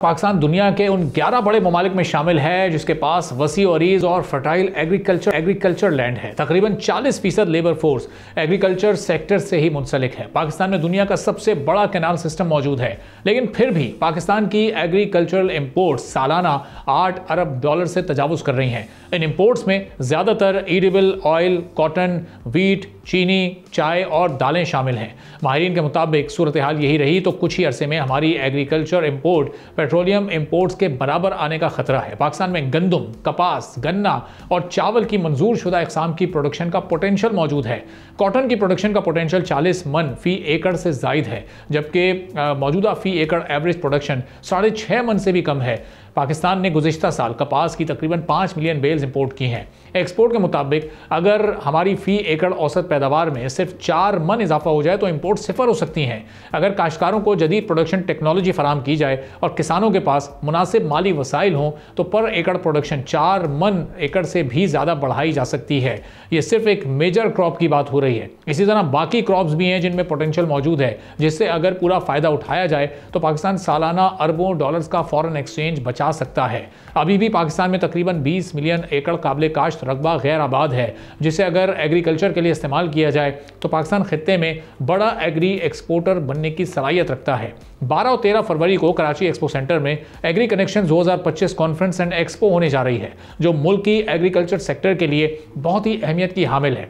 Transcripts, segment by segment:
पाकिस्तान दुनिया के उन 11 बड़े ममालिक में शामिल है जिसके पास वसी अरीज और फर्टाइल एग्रीकल्चर लैंड है। तकरीबन 40% लेबर फोर्स एग्रीकल्चर सेक्टर से ही मुंसलिक है। पाकिस्तान में दुनिया का सबसे बड़ा कैनाल सिस्टम मौजूद है, लेकिन फिर भी पाकिस्तान की एग्रीकल्चरल इंपोर्ट्स सालाना $8 अरब से तजावुज कर रही हैं। इन इंपोर्ट्स में ज़्यादातर एडिबल ऑयल, कॉटन, वीट, चीनी, चाय और दालें शामिल हैं। माहिरीन के मुताबिक सूरत हाल यही रही तो कुछ ही अरसे में हमारी एग्रीकल्चर इंपोर्ट पेट्रोलियम इंपोर्ट्स के बराबर आने का खतरा है। पाकिस्तान में गंदम, कपास, गन्ना और चावल की मंजूर शुदा इकसाम की प्रोडक्शन का पोटेंशियल मौजूद है। कॉटन की प्रोडक्शन का पोटेंशियल 40 मन फी एकड़ से जायद है, जबकि मौजूदा फी एकड़ एवरेज प्रोडक्शन 6.5 मन से भी कम है। पाकिस्तान ने गुज़िश्ता साल कपास की तकरीबन 5 मिलियन बेल्स इंपोर्ट की हैं। एक्सपोर्ट के मुताबिक अगर हमारी फ़ी एकड़ औसत पैदावार में सिर्फ 4 मन इजाफा हो जाए तो इंपोर्ट 0 हो सकती हैं। अगर काश्तकारों को जदीद प्रोडक्शन टेक्नोलॉजी फराम की जाए और किसानों के पास मुनासिब माली वसाइल हों तो पर एकड़ प्रोडक्शन 4 मन एकड़ से भी ज़्यादा बढ़ाई जा सकती है। ये सिर्फ एक मेजर क्रॉप की बात हो रही है। इसी तरह बाकी क्रॉप्स भी हैं जिनमें पोटेंशियल मौजूद है, जिससे अगर पूरा फ़ायदा उठाया जाए तो पाकिस्तान सालाना अरबों डॉलर्स का फॉरेन एक्सचेंज बचा सकता है। अभी भी पाकिस्तान में तकरीबन 20 मिलियन एकड़ काबिल काश्त रकबा गैर आबाद है, जिसे अगर एग्रीकल्चर के लिए इस्तेमाल किया जाए तो पाकिस्तान खित्ते में बड़ा एग्री एक्सपोर्टर बनने की सलाहियत रखता है। 12 और 13 फरवरी को कराची एक्सपो सेंटर में agri connection 2025 conference and expo होने जा रही है, जो मुल्क की एग्रीकल्चर सेक्टर के लिए बहुत ही अहमियत की हामिल है।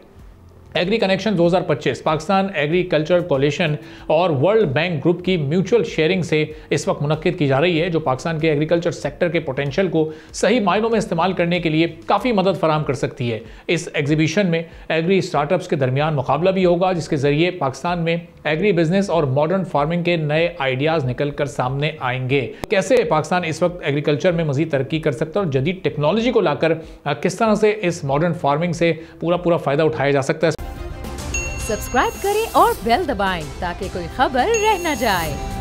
Agri connection 2025 Pakistan agriculture coalition और वर्ल्ड बैंक ग्रुप की म्यूचुअल शेयरिंग से इस वक्त मुनक्किद की जा रही है, जो पाकिस्तान के एग्रीकल्चर सेक्टर के पोटेंशियल को सही मायनों में इस्तेमाल करने के लिए काफ़ी मदद फराहम कर सकती है। इस एग्जीबिशन में एग्री स्टार्टअप्स के दरमियान मुकाबला भी होगा, जिसके जरिए पाकिस्तान में एग्री बिजनेस और मॉडर्न फार्मिंग के नए आइडियाज़ निकल कर सामने आएंगे। कैसे पाकिस्तान इस वक्त एग्रीकल्चर में मजीद तरक्की कर सकता है और जदीद टेक्नोलॉजी को लाकर किस तरह से इस मॉडर्न फार्मिंग से पूरा फ़ायदा उठाया जा सकता है। सब्सक्राइब करें और बेल दबाएं ताकि कोई खबर रह न जाए।